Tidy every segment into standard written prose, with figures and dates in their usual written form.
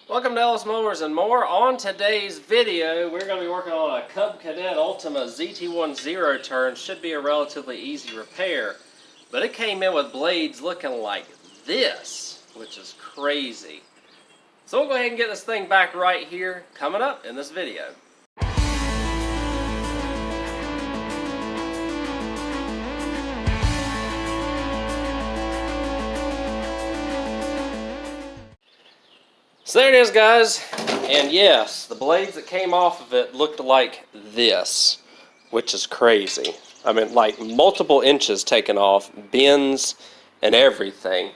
Welcome to Ellis Mowers and More. On today's video, we're going to be working on a Cub Cadet Ultima ZT1 zero turn. Should be a relatively easy repair, but it came in with blades looking like this, which is crazy. So we'll go ahead and get this thing back right here, coming up in this video. So there it is, guys, and yes, the blades that came off of it looked like this, which is crazy. I mean, like multiple inches taken off, bends and everything.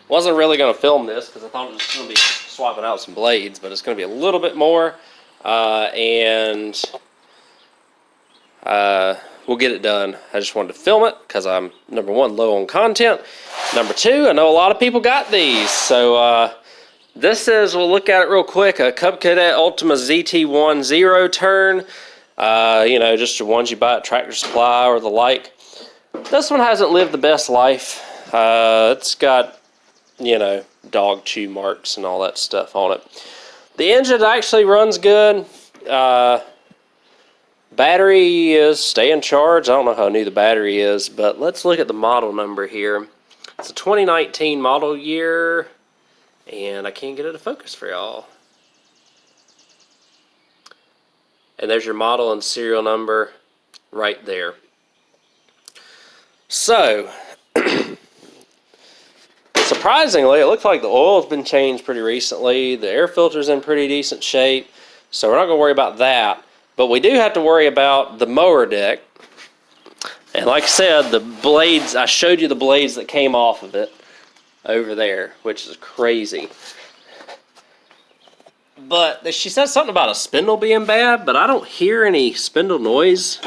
Wasn't really going to film this because I thought it was going to be swapping out some blades, but it's going to be a little bit more, and we'll get it done. I just wanted to film it because I'm, number one, low on content. Number two, I know a lot of people got these, so this is, we'll look at it real quick, a Cub Cadet Ultima ZT1 zero turn. You know, just the ones you buy at Tractor Supply or the like. This one hasn't lived the best life. It's got, you know, dog chew marks and all that stuff on it. The engine actually runs good. Battery is staying charged. I don't know how new the battery is, but let's look at the model number here. It's a 2019 model year. And I can't get it to focus for y'all. And there's your model and serial number right there. So, surprisingly, it looks like the oil's been changed pretty recently. The air filter's in pretty decent shape. So we're not going to worry about that. But we do have to worry about the mower deck. And like I said, the blades, I showed you the blades that came off of it over there, which is crazy. But she said something about a spindle being bad, but I don't hear any spindle noise.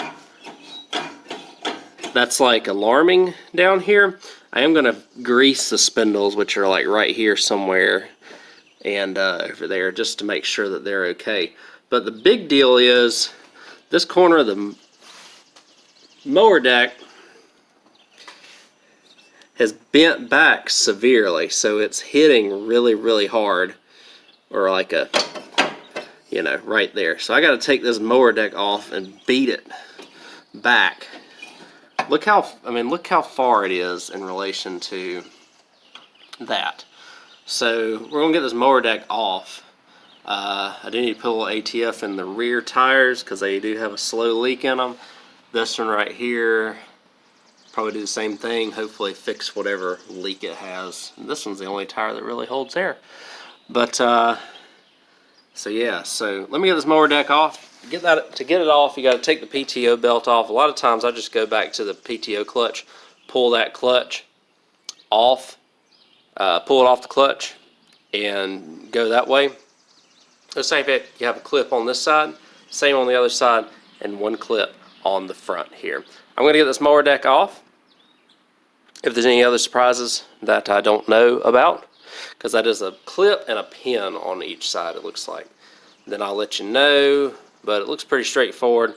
That's like alarming down here. I am going to grease the spindles, which are like right here somewhere and over there, just to make sure that they're okay. But the big deal is this corner of the mower deck has bent back severely, so it's hitting really, really hard, or like a, you know, right there. So I got to take this mower deck off and beat it back. Look how, I mean, look how far it is in relation to that. So we're gonna get this mower deck off. I do need to put a little ATF in the rear tires because they do have a slow leak in them. This one right here, probably do the same thing, hopefully fix whatever leak it has. And this one's the only tire that really holds air. But, so yeah, so let me get this mower deck off. To get it off, you got to take the PTO belt off. A lot of times I just go back to the PTO clutch, pull that clutch off, pull it off the clutch, and go that way. The same thing, you have a clip on this side, same on the other side, and one clip on the front here. I'm going to get this mower deck off. If there's any other surprises that I don't know about, because that is a clip and a pin on each side, it looks like, then I'll let you know. But it looks pretty straightforward,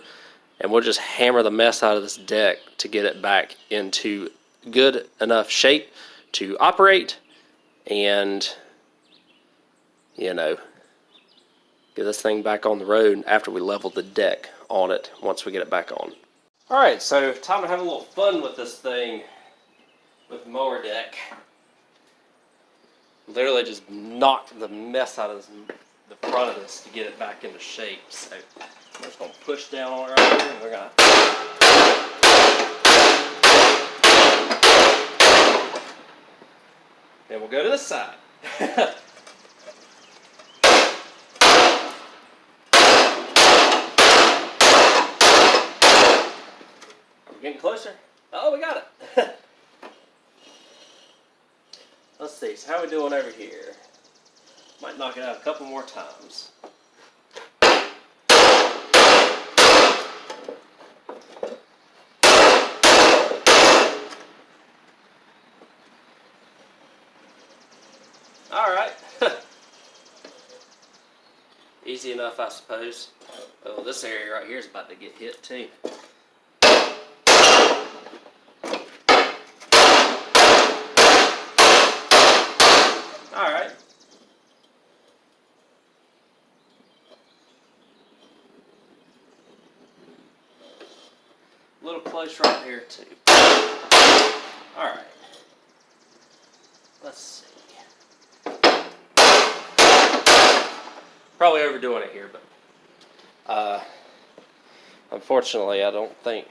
and we'll just hammer the mess out of this deck to get it back into good enough shape to operate and, you know, get this thing back on the road after we level the deck on it once we get it back on. Alright, so time to have a little fun with this thing, with the mower deck. Literally just knocked the mess out of the front of this to get it back into shape. So I'm just going to push down on it right here, and we're going to... Then we'll go to this side. Getting closer. Oh, we got it. Let's see. So how are we doing over here? Might knock it out a couple more times. All right. Easy enough, I suppose. Oh, this area right here is about to get hit too. little close right there too. Alright. Let's see. Probably overdoing it here, but unfortunately I don't think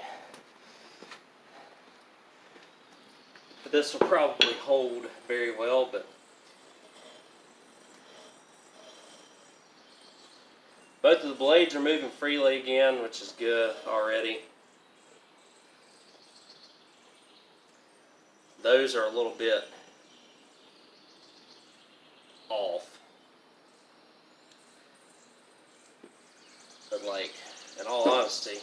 that this will probably hold very well, but both of the blades are moving freely again, which is good already. Those are a little bit off. But like, in all honesty,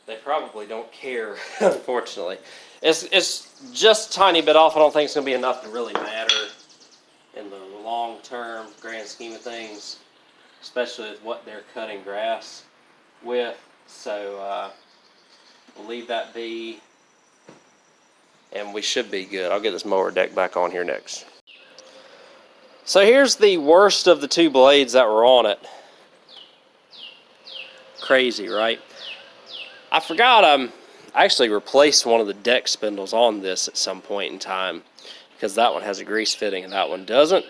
they probably don't care, unfortunately. It's just a tiny bit off. I don't think it's going to be enough to really matter in the long-term grand scheme of things, especially with what they're cutting grass with. So we'll leave that be, and we should be good. I'll get this mower deck back on here next. So here's the worst of the two blades that were on it. Crazy, right? I forgot I actually replaced one of the deck spindles on this at some point in time, because that one has a grease fitting and that one doesn't.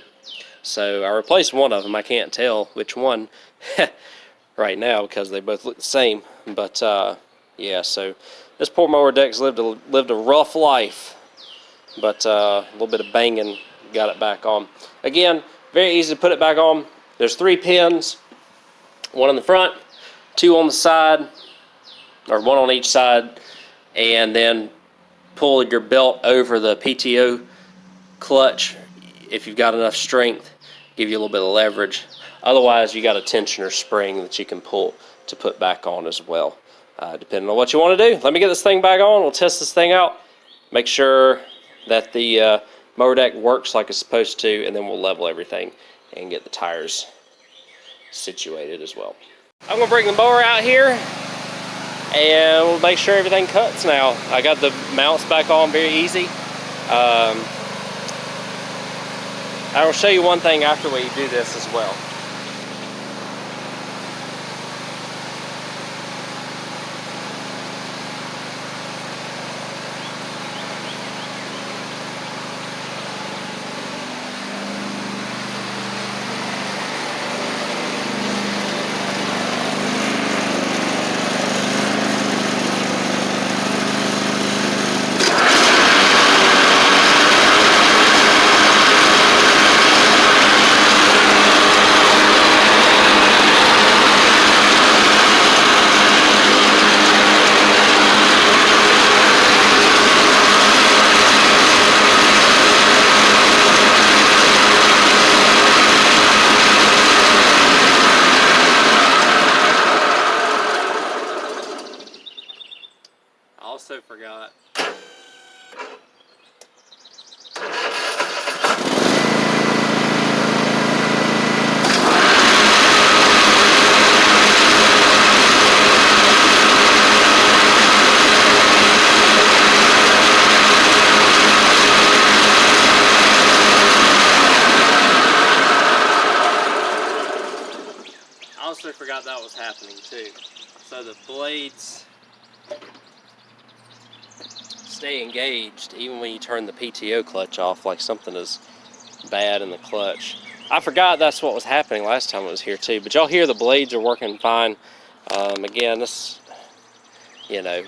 So I replaced one of them. I can't tell which one right now because they both look the same. But yeah, so this poor mower deck's lived a rough life, but a little bit of banging got it back on. Again, very easy to put it back on. There's 3 pins, one on the front, 2 on the side, or 1 on each side, and then pull your belt over the PTO clutch if you've got enough strength, give you a little bit of leverage. Otherwise, you got a tensioner spring that you can pull to put back on as well, depending on what you want to do. Let me get this thing back on. We'll test this thing out, make sure that the mower deck works like it's supposed to, and then we'll level everything and get the tires situated as well. I'm going to bring the mower out here and we'll make sure everything cuts now. I got the mounts back on very easy. I will show you one thing after we do this as well. Also forgot. I also forgot that was happening too. So the blades stay engaged even when you turn the PTO clutch off, like something is bad in the clutch. I forgot that's what was happening last time I was here too, but y'all hear the blades are working fine. Again, this, you know,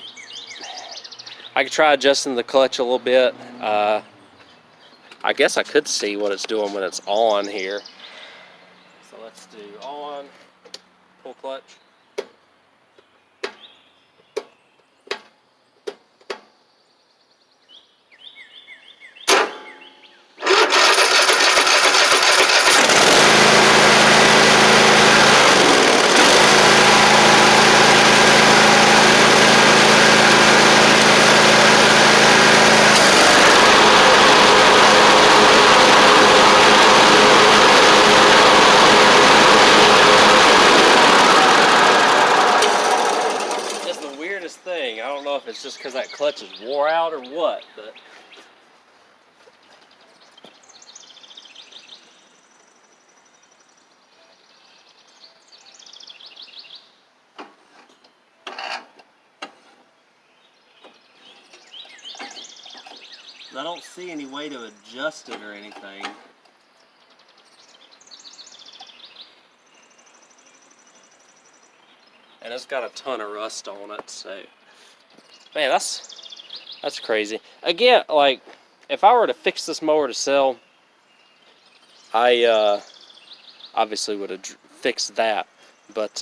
I could try adjusting the clutch a little bit. I guess I could see what it's doing when it's on here. So let's do on, pull clutch. Thing. I don't know if it's just because that clutch is wore out or what, but I don't see any way to adjust it or anything. And it's got a ton of rust on it, so man, that's crazy. Again, like if I were to fix this mower to sell, I obviously would have fixed that. But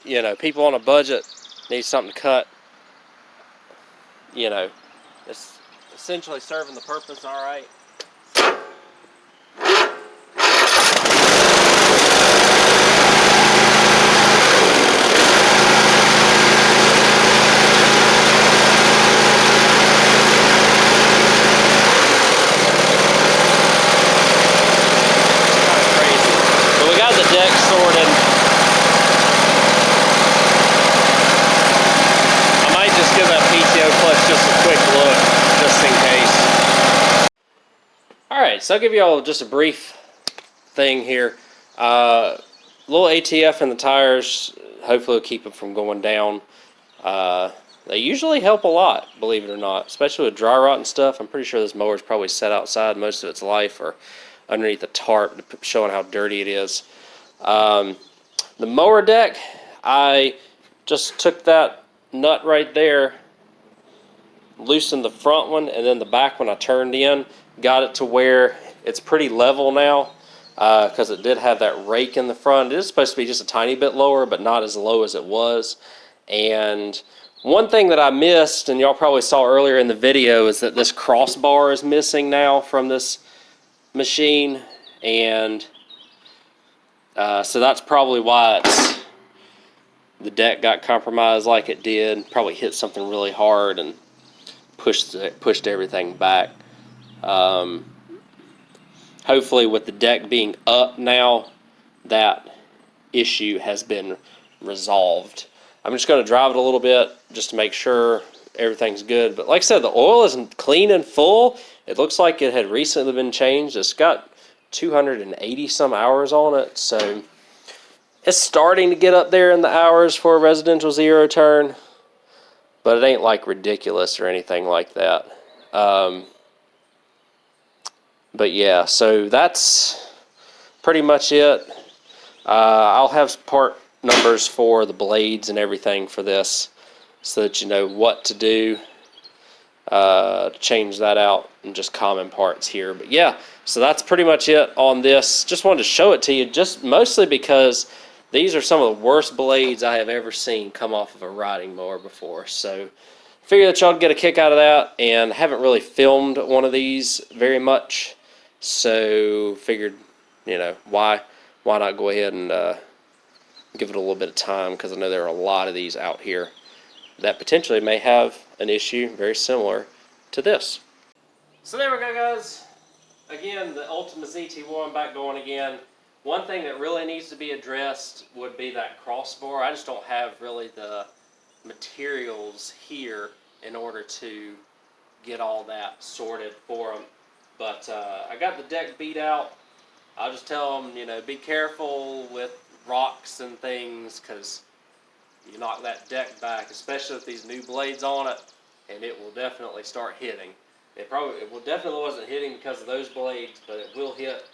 you know, people on a budget need something cut. You know, it's essentially serving the purpose all right. So I'll give you all just a brief thing here. Little ATF in the tires, hopefully will keep them from going down. They usually help a lot, believe it or not, especially with dry rot and stuff. I'm pretty sure this mower's probably set outside most of its life or underneath a tarp, showing how dirty it is. The mower deck, I just took that nut right there, loosened the front one, and then the back one I turned in, got it to where it's pretty level now, because it did have that rake in the front. It is supposed to be just a tiny bit lower, but not as low as it was. And one thing that I missed, and y'all probably saw earlier in the video, is that this crossbar is missing now from this machine, and so that's probably why the deck got compromised like it did. Probably hit something really hard and pushed everything back. Hopefully with the deck being up now, that issue has been resolved. I'm just going to drive it a little bit just to make sure everything's good. But like I said, the oil isn't clean and full. It looks like it had recently been changed. It's got 280 some hours on it, so it's starting to get up there in the hours for a residential zero turn, but it ain't like ridiculous or anything like that. But yeah, so that's pretty much it. I'll have part numbers for the blades and everything for this so that you know what to do to change that out, and just common parts here. But yeah, so that's pretty much it on this. Just wanted to show it to you, just mostly because these are some of the worst blades I have ever seen come off of a riding mower before. So figure that y'all get a kick out of that, and haven't really filmed one of these very much. So figured, you know, why not go ahead and give it a little bit of time, because I know there are a lot of these out here that potentially may have an issue very similar to this. So there we go, guys. Again, the Ultima ZT1 back going again. One thing that really needs to be addressed would be that crossbar. I just don't have really the materials here in order to get all that sorted for them. But I got the deck beat out. I'll just tell them, you know, be careful with rocks and things, because you knock that deck back, especially with these new blades on it, and it will definitely start hitting. It definitely wasn't hitting because of those blades, but it will hit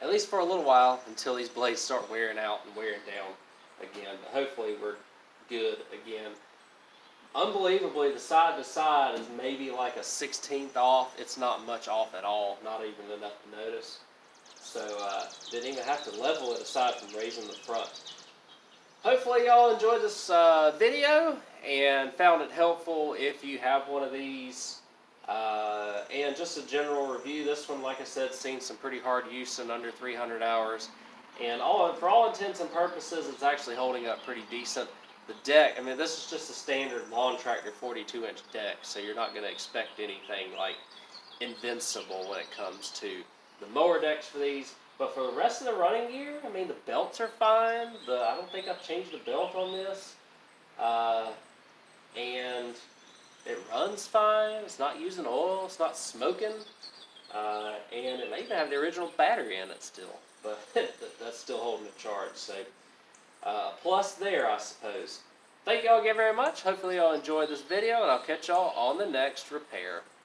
at least for a little while until these blades start wearing out and wearing down again. But hopefully we're good again. Unbelievably, the side to side is maybe like a 1/16 off. It's not much off at all, not even enough to notice. So didn't even have to level it aside from raising the front. Hopefully y'all enjoyed this video and found it helpful if you have one of these. And just a general review. This one, like I said, seen some pretty hard use in under 300 hours. And for all intents and purposes, it's actually holding up pretty decent. The deck, I mean, this is just a standard lawn tractor 42-inch deck, so you're not going to expect anything like invincible when it comes to the mower decks for these. But for the rest of the running gear, I mean, the belts are fine. I don't think I've changed the belt on this. And it runs fine. It's not using oil. It's not smoking. And it may even have the original battery in it still. But that's still holding a charge. So plus there, I suppose. Thank y'all again very much. Hopefully y'all enjoyed this video, and I'll catch y'all on the next repair.